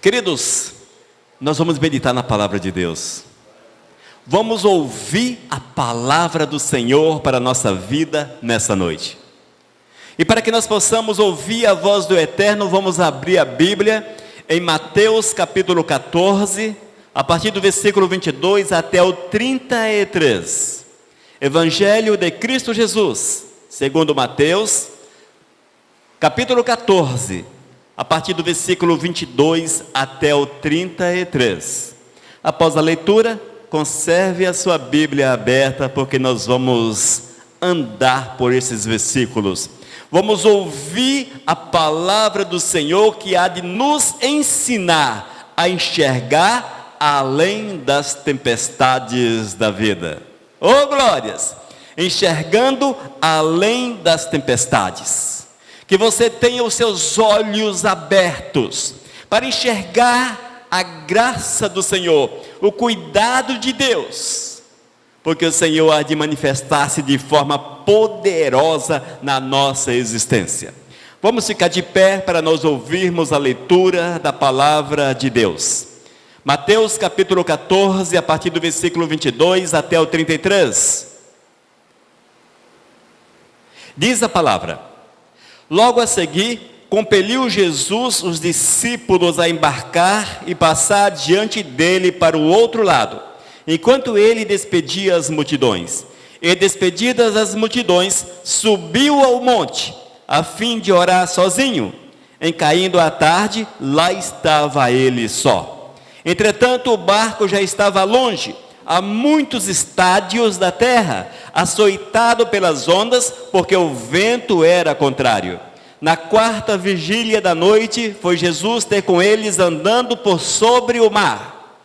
Queridos, nós vamos meditar na palavra de Deus. Vamos ouvir a palavra do Senhor para a nossa vida nessa noite. E para que nós possamos ouvir a voz do Eterno, vamos abrir a Bíblia em Mateus capítulo 14, a partir do versículo 22 até o 33. Evangelho de Cristo Jesus, segundo Mateus, capítulo 14, a partir do versículo 22 até o 33. Após a leitura, conserve a sua Bíblia aberta, porque nós vamos andar por esses versículos. Vamos ouvir a palavra do Senhor que há de nos ensinar a enxergar além das tempestades da vida. Oh glórias! Enxergando além das tempestades. Que você tenha os seus olhos abertos para enxergar a graça do Senhor, o cuidado de Deus, porque o Senhor há de manifestar-se de forma poderosa na nossa existência. Vamos ficar de pé para nós ouvirmos a leitura da palavra de Deus. Mateus capítulo 14, a partir do versículo 22 até o 33. Diz a palavra: Logo a seguir, compeliu Jesus os discípulos a embarcar e passar diante dele para o outro lado, enquanto ele despedia as multidões. E despedidas as multidões, subiu ao monte, a fim de orar sozinho. Em caindo a tarde, lá estava ele só. Entretanto, o barco já estava longe, a muitos estádios da terra, açoitado pelas ondas, porque o vento era contrário. Na quarta vigília da noite, foi Jesus ter com eles andando por sobre o mar.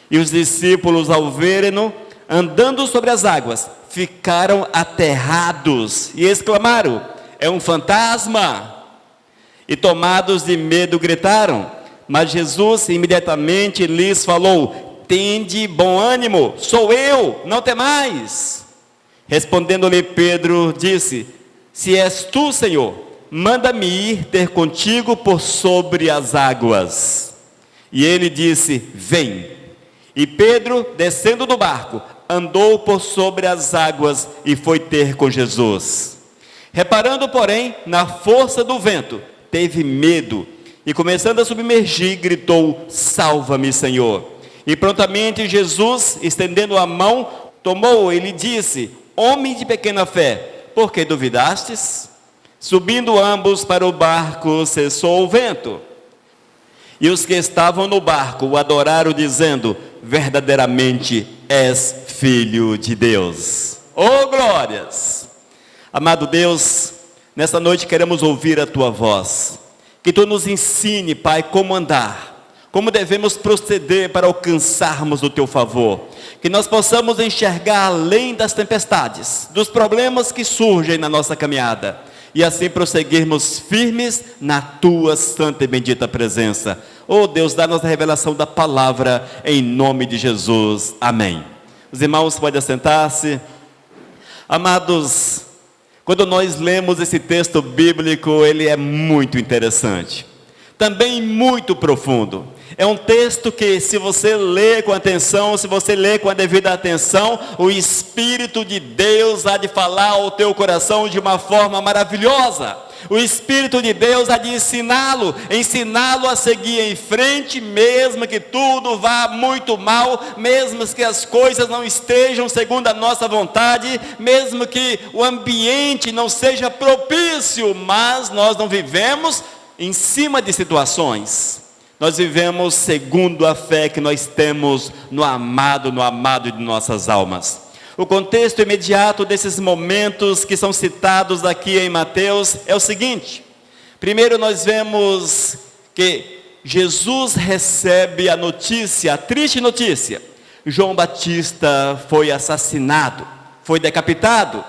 E os discípulos, ao verem-no andando sobre as águas, ficaram aterrados e exclamaram: é um fantasma! E tomados de medo gritaram. Mas Jesus imediatamente lhes falou: tende bom ânimo, sou eu, não temais. Respondendo-lhe Pedro, disse: se és tu, Senhor, manda-me ir ter contigo por sobre as águas. E ele disse: vem. E Pedro, descendo do barco, andou por sobre as águas e foi ter com Jesus. Reparando, porém, na força do vento, teve medo e, começando a submergir, gritou: salva-me, Senhor. E prontamente Jesus, estendendo a mão, tomou-o e lhe disse: homem de pequena fé, por que duvidastes? Subindo ambos para o barco, cessou o vento. E os que estavam no barco o adoraram, dizendo: verdadeiramente és filho de Deus. Oh glórias! Amado Deus, nessa noite queremos ouvir a tua voz. Que tu nos ensine, Pai, como andar, como devemos proceder para alcançarmos o teu favor. Que nós possamos enxergar além das tempestades, dos problemas que surgem na nossa caminhada, e assim prosseguirmos firmes na tua santa e bendita presença. Oh Deus, dá-nos a revelação da palavra, em nome de Jesus, amém. Os irmãos podem assentar-se. Amados, quando nós lemos esse texto bíblico, ele é muito interessante, também muito profundo. É um texto que, se você ler com atenção, se você ler com a devida atenção, o Espírito de Deus há de falar ao teu coração de uma forma maravilhosa. O Espírito de Deus há de ensiná-lo a seguir em frente, mesmo que tudo vá muito mal, mesmo que as coisas não estejam segundo a nossa vontade, mesmo que o ambiente não seja propício, mas nós não vivemos em cima de situações. Nós vivemos segundo a fé que nós temos no amado de nossas almas. O contexto imediato desses momentos que são citados aqui em Mateus é o seguinte: primeiro nós vemos que Jesus recebe a notícia, a triste notícia: João Batista foi assassinado, foi decapitado.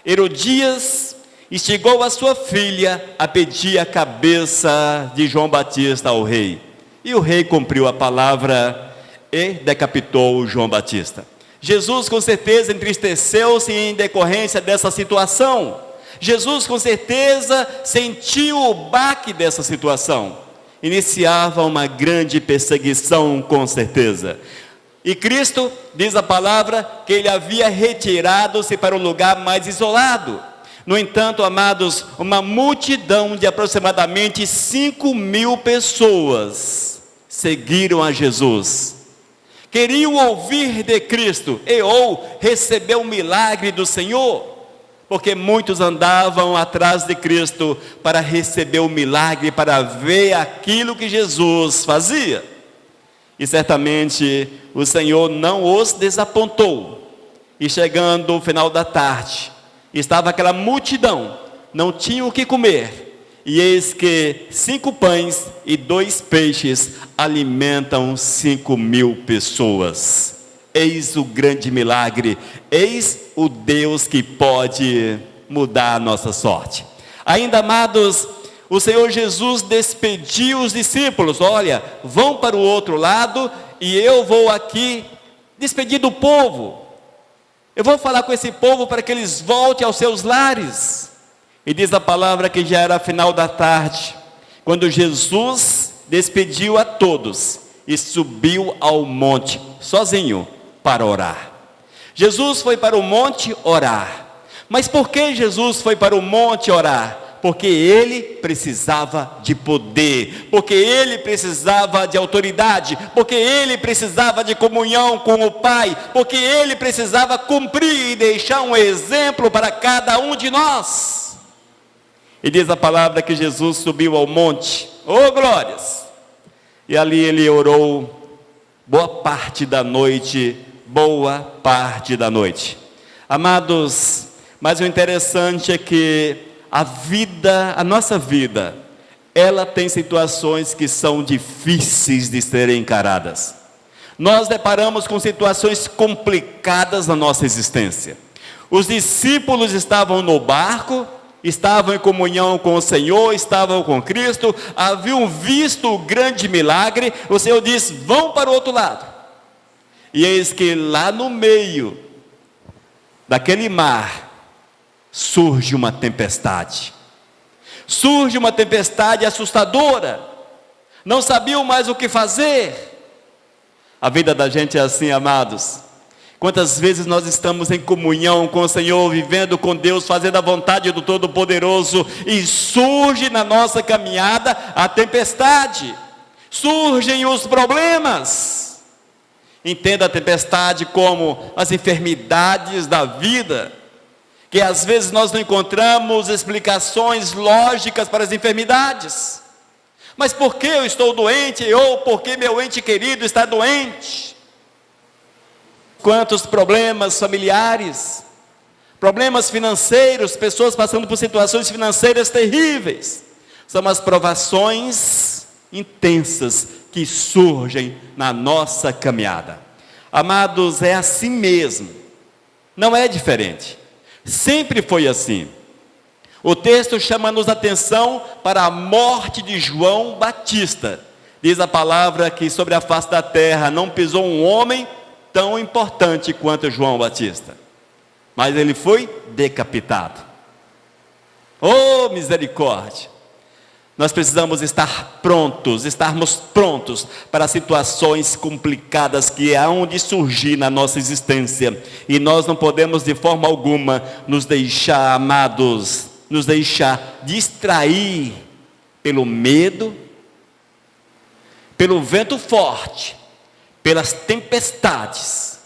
Herodias instigou a sua filha a pedir a cabeça de João Batista ao rei. E o rei cumpriu a palavra e decapitou João Batista. Jesus com certeza entristeceu-se em decorrência dessa situação. Jesus com certeza sentiu o baque dessa situação. iniciava uma grande perseguição, com certeza. E Cristo, diz a palavra, que ele havia retirado-se para um lugar mais isolado. No entanto, amados, uma multidão de aproximadamente 5.000 pessoas seguiram a Jesus. Queriam ouvir de Cristo ou receber o milagre do Senhor, porque muitos andavam atrás de Cristo para receber o milagre, para ver aquilo que Jesus fazia. E certamente o Senhor não os desapontou. E chegando o final da tarde, estava aquela multidão, não tinha o que comer. E eis que 5 pães e 2 peixes alimentam 5.000 pessoas. Eis o grande milagre, eis o Deus que pode mudar a nossa sorte. Ainda, amados, o Senhor Jesus despediu os discípulos: olha, vão para o outro lado e eu vou aqui despedir do povo. Eu vou falar com esse povo para que eles voltem aos seus lares. E diz a palavra que já era final da tarde, quando Jesus despediu a todos e subiu ao monte, sozinho, para orar. Jesus foi para o monte orar. Mas por que Jesus foi para o monte orar? Porque ele precisava de poder, porque ele precisava de autoridade, porque ele precisava de comunhão com o Pai, porque ele precisava cumprir e deixar um exemplo para cada um de nós. E diz a palavra que Jesus subiu ao monte, glórias! E ali ele orou boa parte da noite. Amados, mas o interessante é que a nossa vida, ela tem situações que são difíceis de serem encaradas. Nós deparamos com situações complicadas na nossa existência. Os discípulos estavam no barco, estavam em comunhão com o Senhor, estavam com Cristo, haviam visto o grande milagre. O Senhor diz: vão para o outro lado. E eis que lá no meio daquele mar surge uma tempestade. Surge uma tempestade assustadora. Não sabiam mais o que fazer. A vida da gente é assim, amados. Quantas vezes nós estamos em comunhão com o Senhor, vivendo com Deus, fazendo a vontade do Todo-Poderoso, e surge na nossa caminhada a tempestade, surgem os problemas. Entenda a tempestade como as enfermidades da vida, que às vezes nós não encontramos explicações lógicas para as enfermidades. Mas por que eu estou doente? Ou por que meu ente querido está doente? Quantos problemas familiares, problemas financeiros, pessoas passando por situações financeiras terríveis. São as provações intensas que surgem na nossa caminhada. Amados, é assim mesmo, não é diferente, sempre foi assim. O texto chama-nos a atenção para a morte de João Batista. Diz a palavra que sobre a face da terra não pisou um homem tão importante quanto João Batista, mas ele foi decapitado. Oh, misericórdia! Nós precisamos estarmos prontos para situações complicadas que hão de surgir na nossa existência, e nós não podemos de forma alguma nos deixar, amados, nos deixar distrair pelo medo, pelo vento forte, pelas tempestades.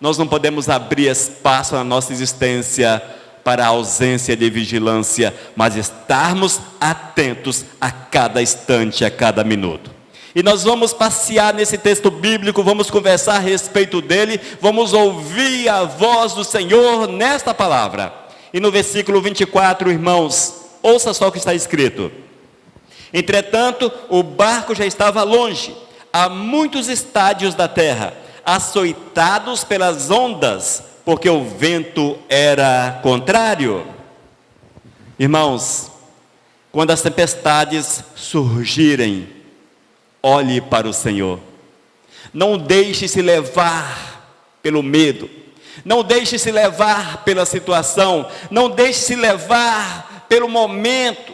Nós não podemos abrir espaço na nossa existência para a ausência de vigilância, mas estarmos atentos a cada instante, a cada minuto. E nós vamos passear nesse texto bíblico, vamos conversar a respeito dele, vamos ouvir a voz do Senhor nesta palavra. E no versículo 24, irmãos, ouça só o que está escrito: entretanto, o barco já estava longe, a muitos estádios da terra, açoitados pelas ondas, porque o vento era contrário. Irmãos, quando as tempestades surgirem, olhe para o Senhor. Não deixe se levar pelo medo, não deixe se levar pela situação, não deixe se levar pelo momento,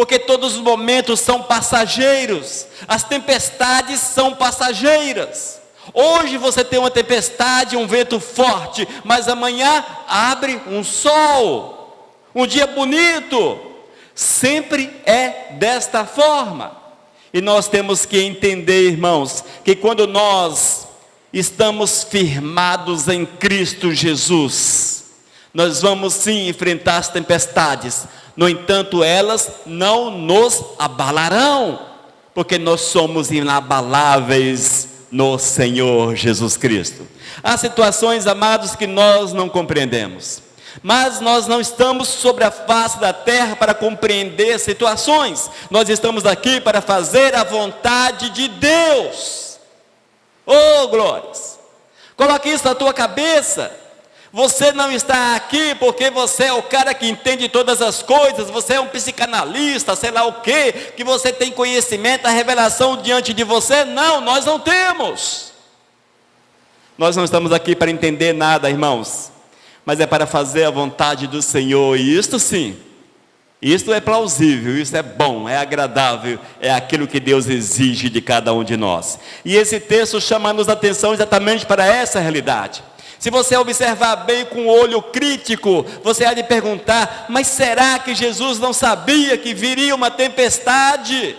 porque todos os momentos são passageiros, as tempestades são passageiras. Hoje você tem uma tempestade, um vento forte, mas amanhã abre um sol, um dia bonito. Sempre é desta forma. E nós temos que entender, irmãos, que quando nós estamos firmados em Cristo Jesus, nós vamos sim enfrentar as tempestades. No entanto, elas não nos abalarão, porque nós somos inabaláveis no Senhor Jesus Cristo. Há situações, amados, que nós não compreendemos, mas nós não estamos sobre a face da terra para compreender situações. Nós estamos aqui para fazer a vontade de Deus. Oh, glórias! Coloque isso na tua cabeça. Você não está aqui porque você é o cara que entende todas as coisas, você é um psicanalista, sei lá o quê, que você tem conhecimento, a revelação diante de você. Não, nós não temos. Nós não estamos aqui para entender nada, irmãos, mas é para fazer a vontade do Senhor. E isto sim, isto é plausível, isso é bom, é agradável, é aquilo que Deus exige de cada um de nós. E esse texto chama-nos a atenção exatamente para essa realidade. Se você observar bem com o olho crítico, você há de perguntar: mas será que Jesus não sabia que viria uma tempestade?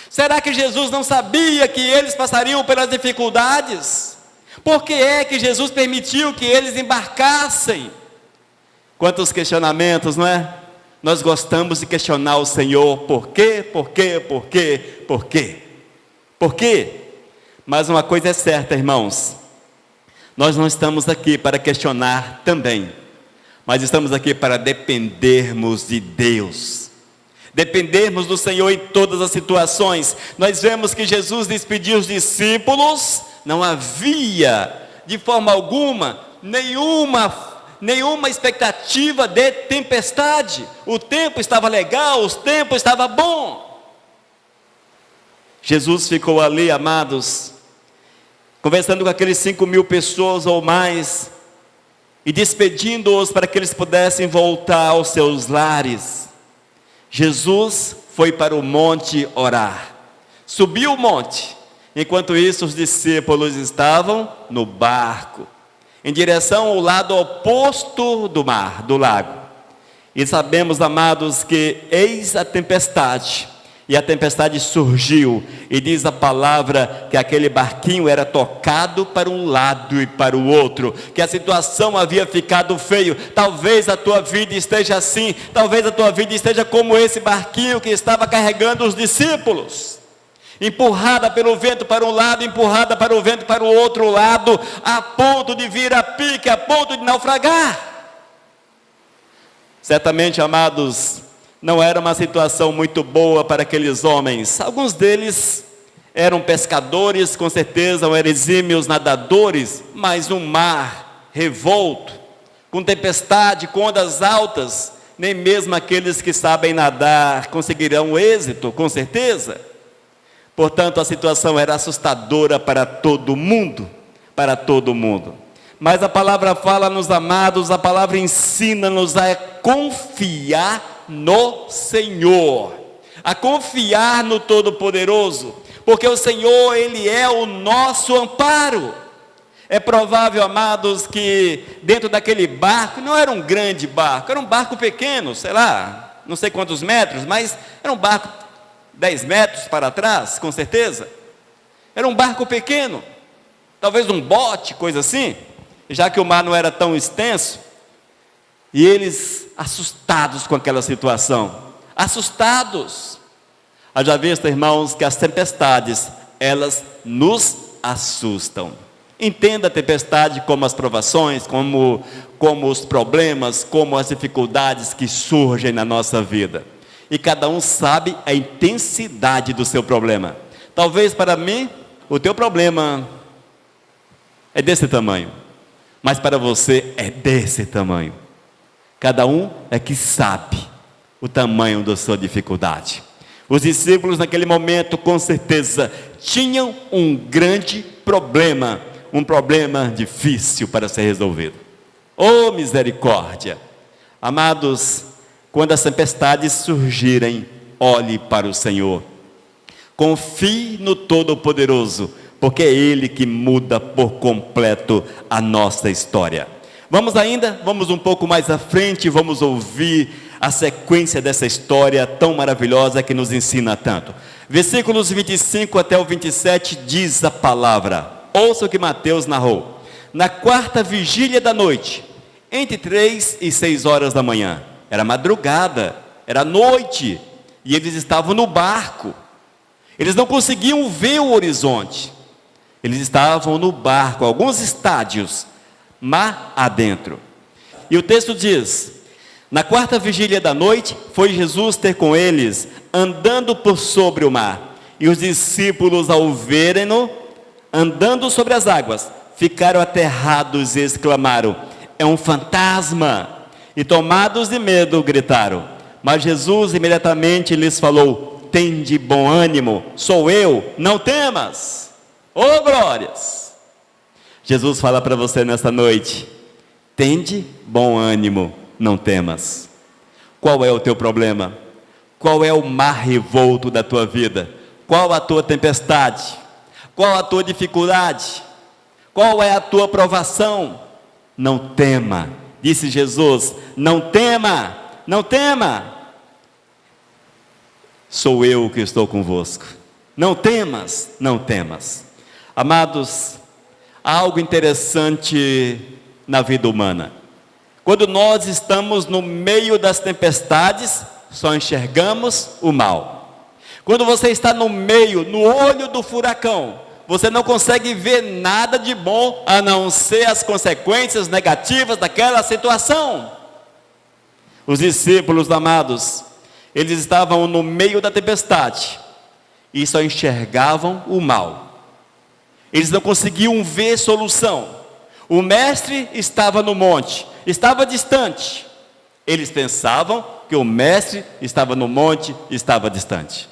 Será que Jesus não sabia que eles passariam pelas dificuldades? Por que é que Jesus permitiu que eles embarcassem? Quantos questionamentos, não é? Nós gostamos de questionar o Senhor: por quê, por quê, por quê, por quê? Por quê? Mas uma coisa é certa, irmãos, nós não estamos aqui para questionar também, mas estamos aqui para dependermos de Deus, dependermos do Senhor em todas as situações. Nós vemos que Jesus despediu os discípulos, não havia de forma alguma nenhuma expectativa de tempestade. O tempo estava legal, o tempo estava bom. Jesus ficou ali, amados, conversando com aqueles 5.000 pessoas ou mais, e despedindo-os para que eles pudessem voltar aos seus lares. Jesus foi para o monte orar, subiu o monte. Enquanto isso, os discípulos estavam no barco, em direção ao lado oposto do mar, do lago. E sabemos, amados, que eis a tempestade. E a tempestade surgiu, e diz a palavra que aquele barquinho era tocado para um lado e para o outro, que a situação havia ficado feio. Talvez a tua vida esteja assim, talvez a tua vida esteja como esse barquinho que estava carregando os discípulos, empurrada pelo vento para um lado, empurrada para o vento para o outro lado, a ponto de vir a pique, a ponto de naufragar. Certamente, amados, não era uma situação muito boa para aqueles homens. Alguns deles eram pescadores, com certeza, eram exímios nadadores, mas um mar revolto, com tempestade, com ondas altas, nem mesmo aqueles que sabem nadar conseguirão êxito, com certeza. Portanto, a situação era assustadora para todo mundo, para todo mundo. Mas a palavra fala-nos, amados, a palavra ensina-nos a confiar no Senhor, a confiar no Todo-Poderoso, porque o Senhor, Ele é o nosso amparo. É provável, amados, que dentro daquele barco, não era um grande barco, era um barco pequeno, sei lá, não sei quantos metros, mas era um barco 10 metros para trás, com certeza. Era um barco pequeno, talvez um bote, coisa assim, já que o mar não era tão extenso. E eles assustados com aquela situação, assustados. Haja visto, irmãos, que as tempestades, elas nos assustam. Entenda a tempestade como as provações, como os problemas, como as dificuldades que surgem na nossa vida. E cada um sabe a intensidade do seu problema. Talvez para mim, o teu problema é desse tamanho, mas para você é desse tamanho. Cada um é que sabe o tamanho da sua dificuldade. Os discípulos naquele momento, com certeza, tinham um grande problema, um problema difícil para ser resolvido. Oh, misericórdia! Amados, quando as tempestades surgirem, olhe para o Senhor. Confie no Todo-Poderoso, porque é Ele que muda por completo a nossa história. Vamos um pouco mais à frente, vamos ouvir a sequência dessa história tão maravilhosa que nos ensina tanto. Versículos 25 até o 27 diz a palavra. Ouça o que Mateus narrou. Na quarta vigília da noite, entre 3 e 6 horas da manhã, era madrugada, era noite, e eles estavam no barco. Eles não conseguiam ver o horizonte. Eles estavam no barco, alguns estádios, mar adentro. E o texto diz: na quarta vigília da noite, foi Jesus ter com eles, andando por sobre o mar. E os discípulos, ao verem-no andando sobre as águas, ficaram aterrados e exclamaram: é um fantasma! E tomados de medo, gritaram. Mas Jesus imediatamente lhes falou: tende bom ânimo, sou eu, não temas. Oh, glórias! Jesus fala para você nesta noite: tende bom ânimo, não temas. Qual é o teu problema? Qual é o mar revolto da tua vida? Qual a tua tempestade? Qual a tua dificuldade? Qual é a tua provação? Não tema, disse Jesus, não tema, não tema. Sou eu que estou convosco. Não temas, não temas. Amados, há algo interessante na vida humana. Quando nós estamos no meio das tempestades, só enxergamos o mal. Quando você está no meio, no olho do furacão, você não consegue ver nada de bom, a não ser as consequências negativas daquela situação. Os discípulos amados, eles estavam no meio da tempestade, e só enxergavam o mal. Eles não conseguiam ver solução. O mestre estava no monte, estava distante. Eles pensavam que o mestre estava no monte, estava distante.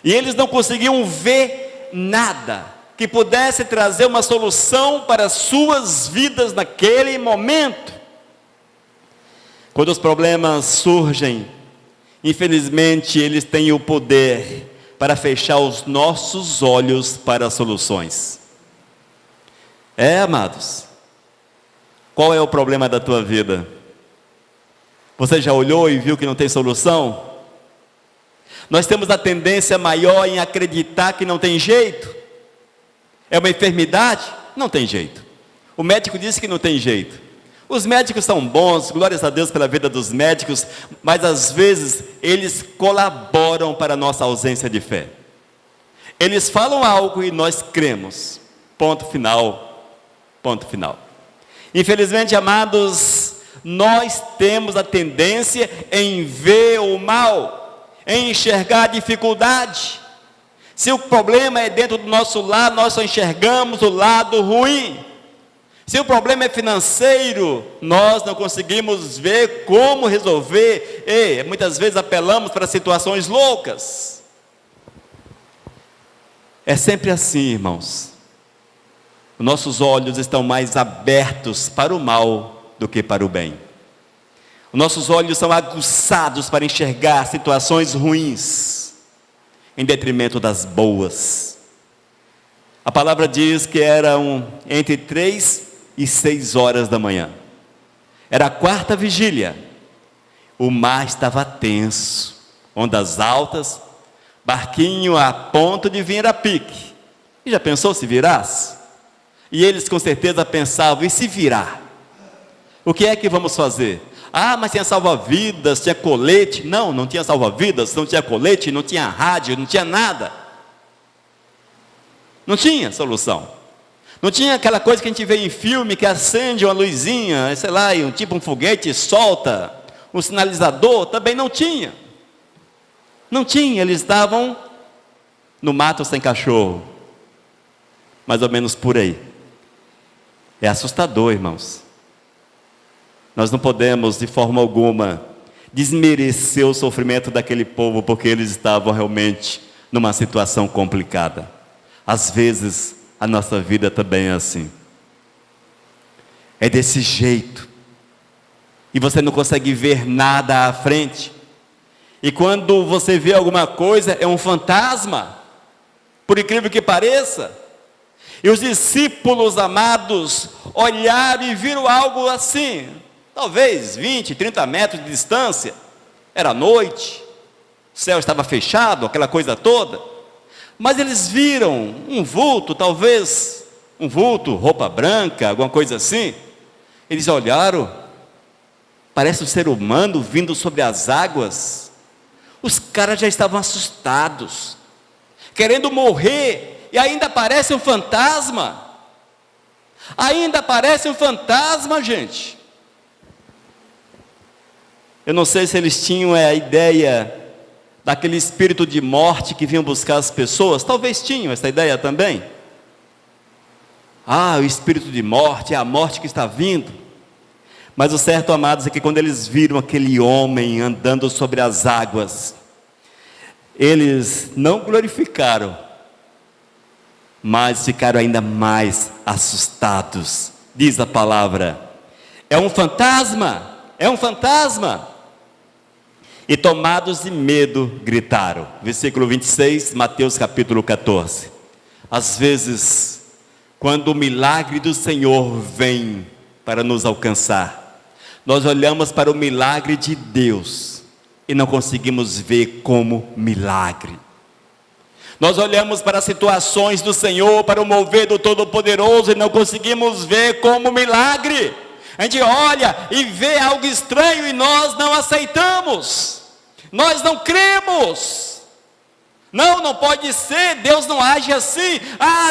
E eles não conseguiam ver nada que pudesse trazer uma solução para as suas vidas naquele momento. Quando os problemas surgem, infelizmente eles têm o poder para fechar os nossos olhos para as soluções. Amados, qual é o problema da tua vida? Você já olhou e viu que não tem solução? Nós temos a tendência maior em acreditar que não tem jeito. É uma enfermidade? Não tem jeito. O médico disse que não tem jeito. Os médicos são bons, glórias a Deus pela vida dos médicos, mas às vezes eles colaboram para a nossa ausência de fé. Eles falam algo e nós cremos. Ponto final. Ponto final. Infelizmente, amados, nós temos a tendência em ver o mal, em enxergar a dificuldade. Se o problema é dentro do nosso lado, nós só enxergamos o lado ruim. Se o problema é financeiro, nós não conseguimos ver como resolver, e muitas vezes apelamos para situações loucas. É sempre assim, irmãos. Nossos olhos estão mais abertos para o mal do que para o bem. Nossos olhos são aguçados para enxergar situações ruins, em detrimento das boas. A palavra diz que eram entre 3 e 6 horas da manhã. Era a quarta vigília. O mar estava tenso, ondas altas, barquinho a ponto de vir a pique. E já pensou se virasse? E eles com certeza pensavam: e se virar? O que é que vamos fazer? Ah, mas tinha salva-vidas, tinha colete. Não, não tinha salva-vidas, não tinha colete, não tinha rádio, não tinha nada. Não tinha solução. Não tinha aquela coisa que a gente vê em filme, que acende uma luzinha, sei lá, tipo um foguete solta, um sinalizador. Também não tinha. Não tinha, eles estavam no mato sem cachorro. Mais ou menos por aí. É assustador, irmãos. Nós não podemos, de forma alguma, desmerecer o sofrimento daquele povo, porque eles estavam realmente numa situação complicada. Às vezes, a nossa vida também é assim. É desse jeito. E você não consegue ver nada à frente. E quando você vê alguma coisa, é um fantasma, por incrível que pareça. E os discípulos amados olharam e viram algo assim, talvez 20, 30 metros de distância. Era noite, o céu estava fechado, aquela coisa toda. Mas eles viram um vulto, talvez um vulto, roupa branca, alguma coisa assim. Eles olharam, parece um ser humano vindo sobre as águas. Os caras já estavam assustados, querendo morrer, e ainda aparece um fantasma. Ainda aparece um fantasma, gente. Eu não sei se eles tinham a ideia daquele espírito de morte que vinha buscar as pessoas. Talvez tinham essa ideia também. O espírito de morte, é a morte que está vindo. Mas o certo, amados, é que quando eles viram aquele homem andando sobre as águas, eles não glorificaram, mas ficaram ainda mais assustados. Diz a palavra: é um fantasma, é um fantasma. E tomados de medo, gritaram. Versículo 26, Mateus capítulo 14. Às vezes, quando o milagre do Senhor vem para nos alcançar, nós olhamos para o milagre de Deus e não conseguimos ver como milagre. Nós olhamos para as situações do Senhor, para o mover do Todo-Poderoso, e não conseguimos ver como milagre. A gente olha e vê algo estranho e nós não aceitamos, nós não cremos. Não pode ser, Deus não age assim,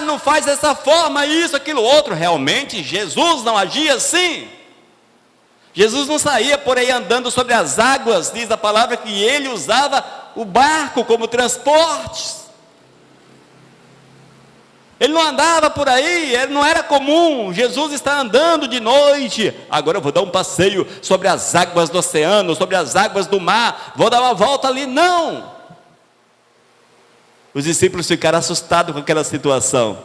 não faz dessa forma, isso, aquilo, outro. Realmente Jesus não agia assim. Jesus não saía por aí andando sobre as águas. Diz a palavra que ele usava o barco como transporte. Ele não andava por aí, não era comum Jesus está andando de noite. Agora eu vou dar um passeio sobre as águas do oceano, sobre as águas do mar, vou dar uma volta ali. Não! Os discípulos ficaram assustados com aquela situação.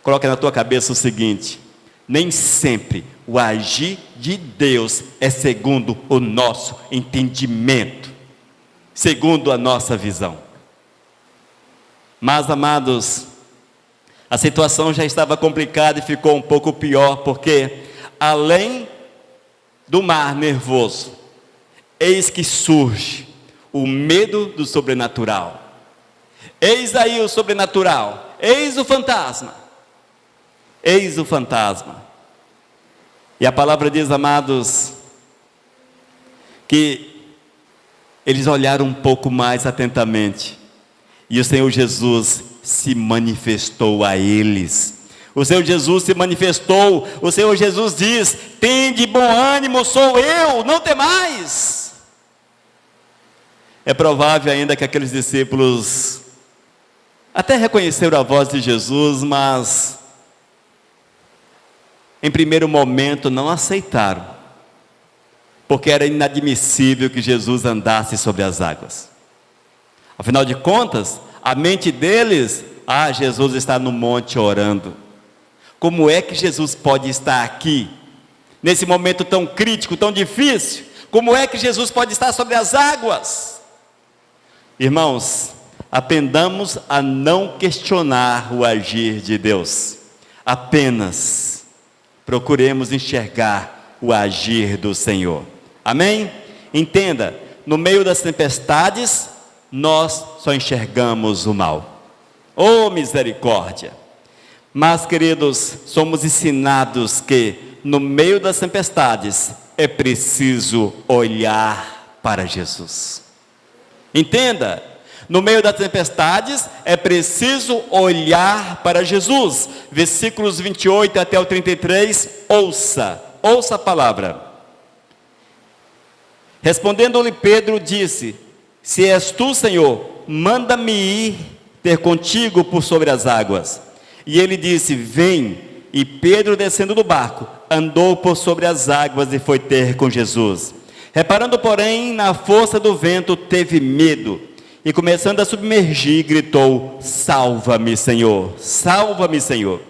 Coloque na tua cabeça o seguinte: nem sempre o agir de Deus é segundo o nosso entendimento, segundo a nossa visão. Mas, amados, a situação já estava complicada e ficou um pouco pior, porque além do mar nervoso, eis que surge o medo do sobrenatural. Eis aí o sobrenatural, eis o fantasma. Eis o fantasma. E a palavra diz, amados, que eles olharam um pouco mais atentamente, e o Senhor Jesus se manifestou a eles. O Senhor Jesus se manifestou. O Senhor Jesus diz: tende bom ânimo, sou eu, não temais. É provável ainda que aqueles discípulos até reconheceram a voz de Jesus, mas em primeiro momento não aceitaram, porque era inadmissível que Jesus andasse sobre as águas. Afinal de contas, a mente deles: Jesus está no monte orando. Como é que Jesus pode estar aqui, nesse momento tão crítico, tão difícil? Como é que Jesus pode estar sobre as águas? Irmãos, aprendamos a não questionar o agir de Deus. Apenas procuremos enxergar o agir do Senhor. Amém? Entenda, no meio das tempestades, nós só enxergamos o mal. Oh, misericórdia! Mas, queridos, somos ensinados que no meio das tempestades é preciso olhar para Jesus. Entenda, no meio das tempestades é preciso olhar para Jesus. Versículos 28 até o 33, ouça a palavra. Respondendo-lhe Pedro, disse: se és tu, Senhor, manda-me ir ter contigo por sobre as águas. E ele disse: vem. E Pedro, descendo do barco, andou por sobre as águas e foi ter com Jesus. Reparando, porém, na força do vento, teve medo. E começando a submergir, gritou: salva-me, Senhor, salva-me, Senhor.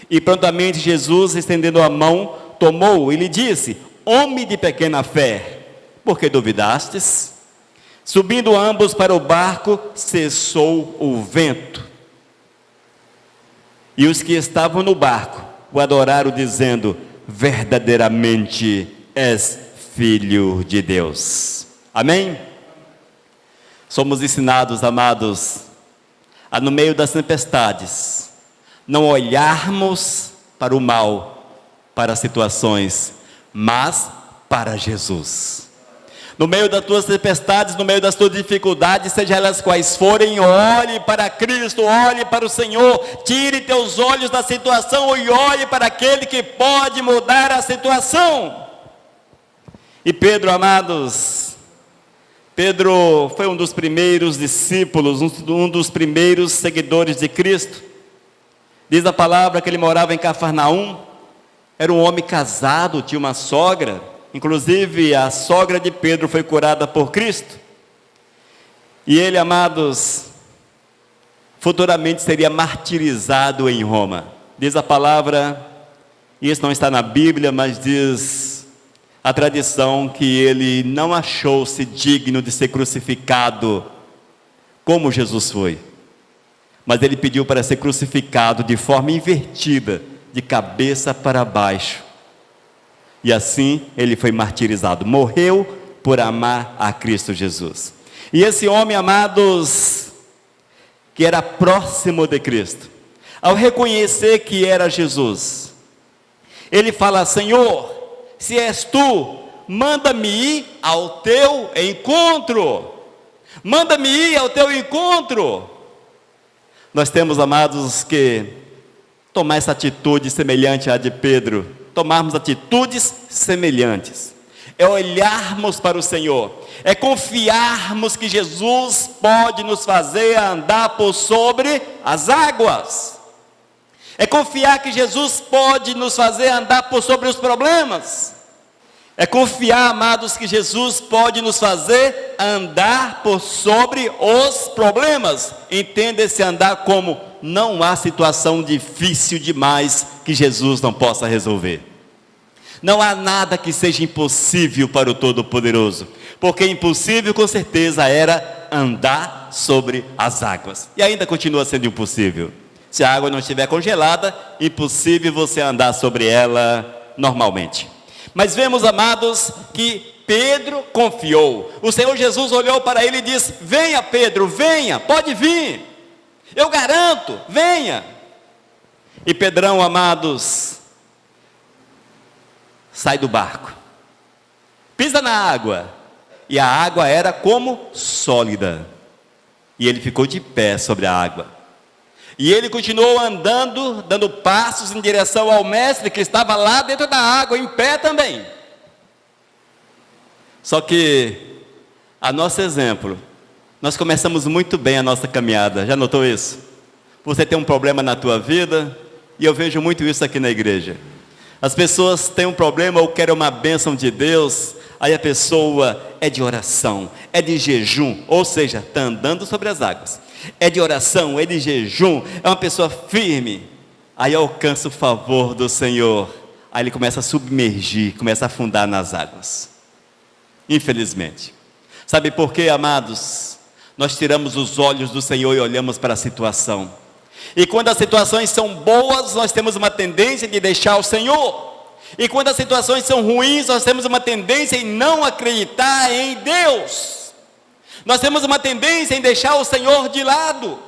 E prontamente Jesus, estendendo a mão, tomou-o e lhe disse: homem de pequena fé, por que duvidastes? Subindo ambos para o barco, cessou o vento. E os que estavam no barco o adoraram, dizendo: verdadeiramente és Filho de Deus. Amém? Somos ensinados, amados, a no meio das tempestades, não olharmos para o mal, para as situações, mas para Jesus. No meio das tuas tempestades, no meio das tuas dificuldades, seja elas quais forem, olhe para Cristo, olhe para o Senhor, tire teus olhos da situação e olhe para aquele que pode mudar a situação. E Pedro, amados, Pedro foi um dos primeiros discípulos, um dos primeiros seguidores de Cristo. Diz a palavra que ele morava em Cafarnaum, era um homem casado, tinha uma sogra. Inclusive a sogra de Pedro foi curada por Cristo. E ele, amados, futuramente seria martirizado em Roma. Diz a palavra, isso não está na Bíblia, mas diz a tradição que ele não achou-se digno de ser crucificado como Jesus foi. Mas ele pediu para ser crucificado de forma invertida, de cabeça para baixo. E assim ele foi martirizado, morreu por amar a Cristo Jesus. E esse homem, amados, que era próximo de Cristo, ao reconhecer que era Jesus, ele fala: Senhor, se és tu, manda-me ir ao teu encontro. Manda-me ir ao teu encontro. Nós temos, amados, que tomar essa atitude semelhante à de Pedro, tomarmos atitudes semelhantes, é olharmos para o Senhor, é confiarmos que Jesus pode nos fazer andar por sobre as águas, é confiar que Jesus pode nos fazer andar por sobre os problemas, é confiar, amados, que Jesus pode nos fazer andar por sobre os problemas. Entenda esse andar como: não há situação difícil demais que Jesus não possa resolver. Não há nada que seja impossível para o Todo-Poderoso, porque impossível com certeza era andar sobre as águas, e ainda continua sendo impossível. Se a água não estiver congelada, impossível você andar sobre ela normalmente. Mas vemos, amados, que Pedro confiou. O Senhor Jesus olhou para ele e disse: venha Pedro, venha, pode vir, eu garanto, venha. E Pedrão, amados, sai do barco, pisa na água, e a água era como sólida, e ele ficou de pé sobre a água, e ele continuou andando, dando passos em direção ao mestre que estava lá dentro da água, em pé também. Só que, a nosso exemplo, nós começamos muito bem a nossa caminhada. Já notou isso? Você tem um problema na tua vida, e eu vejo muito isso aqui na igreja. As pessoas têm um problema ou querem uma bênção de Deus, aí a pessoa é de oração, é de jejum, ou seja, está andando sobre as águas. É de oração, é de jejum, é uma pessoa firme. Aí alcança o favor do Senhor, aí ele começa a submergir, começa a afundar nas águas. Infelizmente. Sabe por quê, amados? Nós tiramos os olhos do Senhor e olhamos para a situação. E quando as situações são boas, nós temos uma tendência de deixar o Senhor. E quando as situações são ruins, nós temos uma tendência em não acreditar em Deus. Nós temos uma tendência em deixar o Senhor de lado.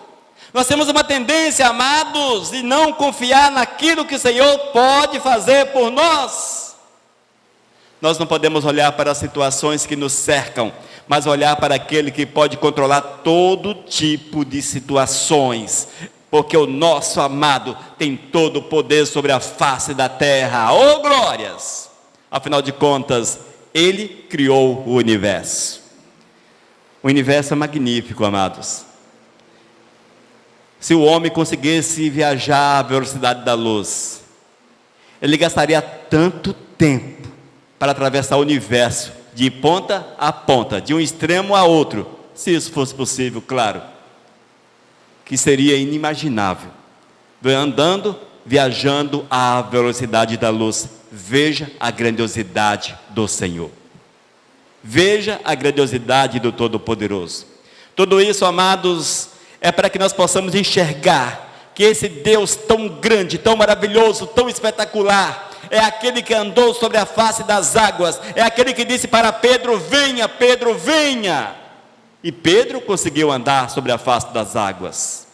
Nós temos uma tendência, amados, de não confiar naquilo que o Senhor pode fazer por nós. Nós não podemos olhar para as situações que nos cercam, mas olhar para aquele que pode controlar todo tipo de situações, porque o nosso amado tem todo o poder sobre a face da terra. Oh, glórias! Afinal de contas, Ele criou o universo. O universo é magnífico, amados. Se o homem conseguisse viajar à velocidade da luz, ele gastaria tanto tempo para atravessar o universo, de ponta a ponta, de um extremo a outro, se isso fosse possível, claro, que seria inimaginável, andando, viajando à velocidade da luz. Veja a grandiosidade do Senhor. Veja a grandiosidade do Todo-Poderoso. Tudo isso, amados, é para que nós possamos enxergar que esse Deus tão grande, tão maravilhoso, tão espetacular, é aquele que andou sobre a face das águas, é aquele que disse para Pedro: venha, Pedro, venha. E Pedro conseguiu andar sobre a face das águas.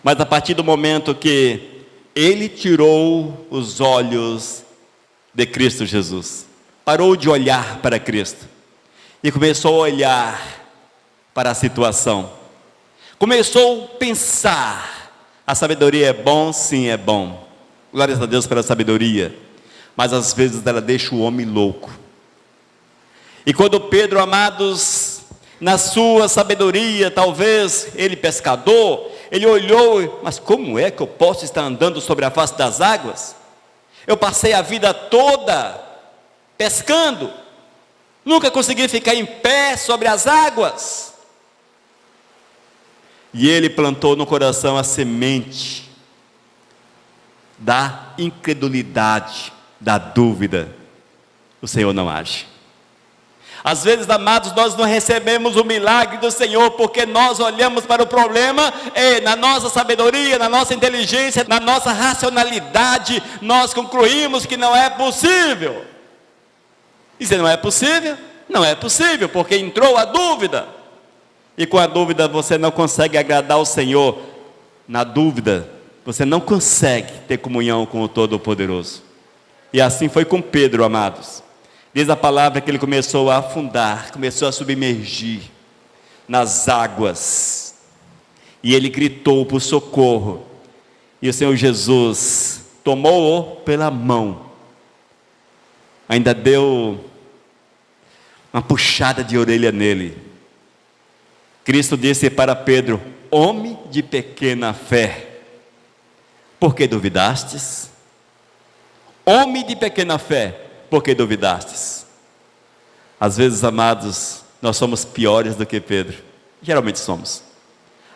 Mas a partir do momento que ele tirou os olhos de Cristo Jesus, parou de olhar para Cristo e começou a olhar para a situação, começou a pensar: a sabedoria é bom? Sim, é bom, glórias a Deus pela sabedoria, mas às vezes ela deixa o homem louco. E quando Pedro, amados, na sua sabedoria, talvez ele pescador, ele olhou: mas como é que eu posso estar andando sobre a face das águas? Eu passei a vida toda pescando, nunca consegui ficar em pé sobre as águas. E ele plantou no coração a semente da incredulidade, da dúvida. O Senhor não age. Às vezes, amados, nós não recebemos o milagre do Senhor porque nós olhamos para o problema e na nossa sabedoria, na nossa inteligência, na nossa racionalidade, nós concluímos que não é possível. E se não é possível, não é possível, porque entrou a dúvida. E com a dúvida você não consegue agradar o Senhor. Na dúvida, você não consegue ter comunhão com o Todo-Poderoso. E assim foi com Pedro, amados. Diz a palavra que ele começou a afundar, começou a submergir nas águas. E ele gritou por socorro. E o Senhor Jesus tomou-o pela mão. Ainda deu uma puxada de orelha nele. Cristo disse para Pedro: homem de pequena fé, por que duvidastes? Homem de pequena fé, por que duvidastes? Às vezes, amados, nós somos piores do que Pedro. Geralmente somos.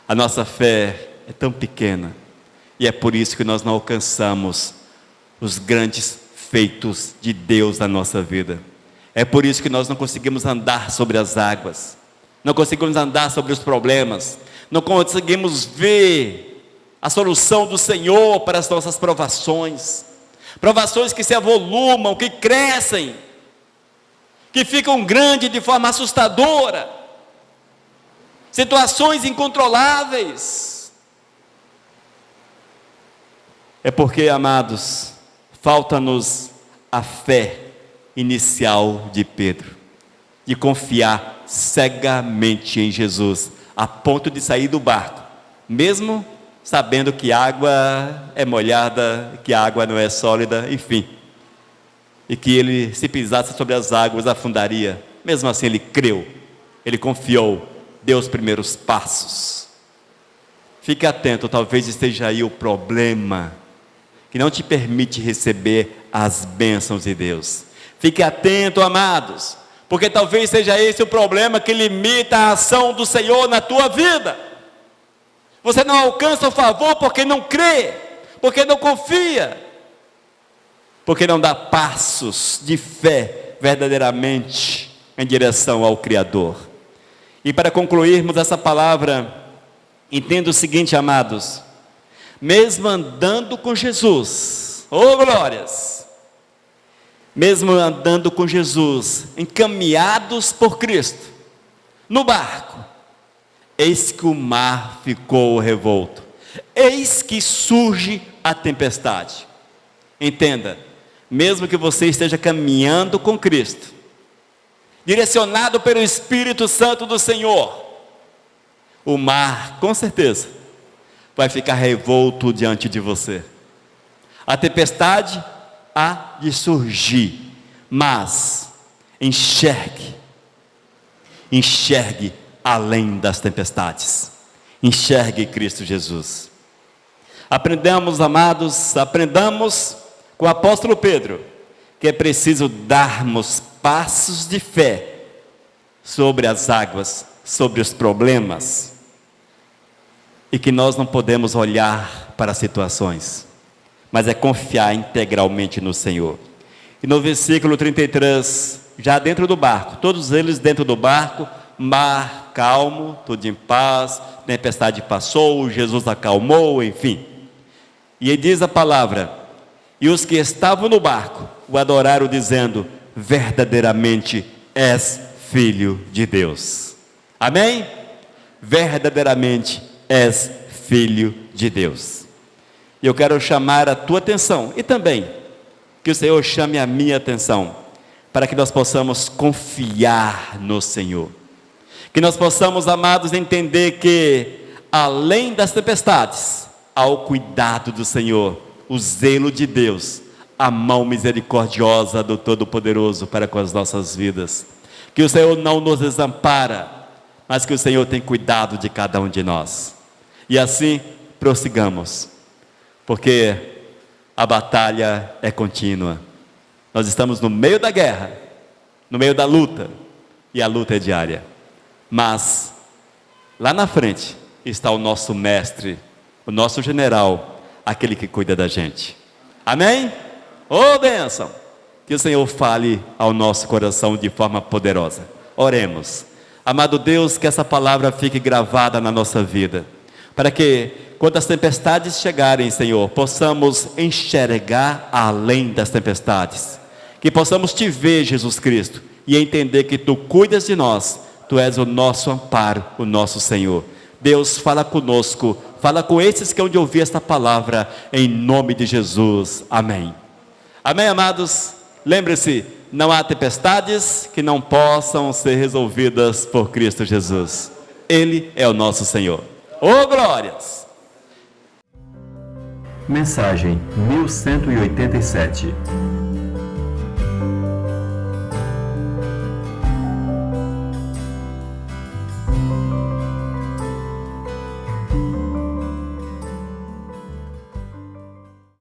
A nossa fé é tão pequena, e é por isso que nós não alcançamos os grandes feitos de Deus na nossa vida. É por isso que nós não conseguimos andar sobre as águas, não conseguimos andar sobre os problemas, não conseguimos ver a solução do Senhor para as nossas provações. Provações que se avolumam, que crescem, que ficam grandes de forma assustadora, situações incontroláveis. É porque, amados, falta-nos a fé inicial de Pedro, de confiar cegamente em Jesus, a ponto de sair do barco, mesmo sabendo que a água é molhada, que a água não é sólida, enfim, e que ele, se pisasse sobre as águas, afundaria. Mesmo assim ele creu, ele confiou, deu os primeiros passos. Fique atento, talvez esteja aí o problema que não te permite receber as bênçãos de Deus. Fique atento, amados, porque talvez seja esse o problema que limita a ação do Senhor na tua vida. Você não alcança o favor porque não crê, porque não confia, porque não dá passos de fé verdadeiramente em direção ao Criador. E para concluirmos essa palavra, entenda o seguinte, amados: mesmo andando com Jesus, oh glórias, mesmo andando com Jesus, encaminhados por Cristo, no barco, eis que o mar ficou revolto, eis que surge a tempestade. Entenda, mesmo que você esteja caminhando com Cristo, direcionado pelo Espírito Santo do Senhor, o mar, com certeza, vai ficar revolto diante de você. A tempestade há de surgir, mas enxergue além das tempestades, enxergue Cristo Jesus. Aprendamos, amados, aprendamos com o apóstolo Pedro, que é preciso darmos passos de fé sobre as águas, sobre os problemas, e que nós não podemos olhar para as situações, mas é confiar integralmente no Senhor. E no versículo 33, já dentro do barco, todos eles dentro do barco, mar calmo, tudo em paz, tempestade passou, Jesus acalmou, enfim. E diz a palavra: e os que estavam no barco o adoraram, dizendo: verdadeiramente és filho de Deus. Amém? Verdadeiramente és filho de Deus. E eu quero chamar a tua atenção, e também que o Senhor chame a minha atenção, para que nós possamos confiar no Senhor. Que nós possamos, amados, entender que além das tempestades, há o cuidado do Senhor, o zelo de Deus, a mão misericordiosa do Todo-Poderoso para com as nossas vidas. Que o Senhor não nos desampara, mas que o Senhor tem cuidado de cada um de nós. E assim prossigamos, porque a batalha é contínua. Nós estamos no meio da guerra, no meio da luta, e a luta é diária. Mas lá na frente está o nosso mestre, o nosso general, aquele que cuida da gente. Amém? Ô bênção! Que o Senhor fale ao nosso coração de forma poderosa. Oremos. Amado Deus, que essa palavra fique gravada na nossa vida, para que, quando as tempestades chegarem, Senhor, possamos enxergar além das tempestades, que possamos te ver, Jesus Cristo, e entender que tu cuidas de nós, tu és o nosso amparo, o nosso Senhor. Deus, fala conosco, fala com esses que hão de ouvir esta palavra, em nome de Jesus, amém. Amém, amados? Lembre-se, não há tempestades que não possam ser resolvidas por Cristo Jesus. Ele é o nosso Senhor. Ô glórias! Mensagem 1187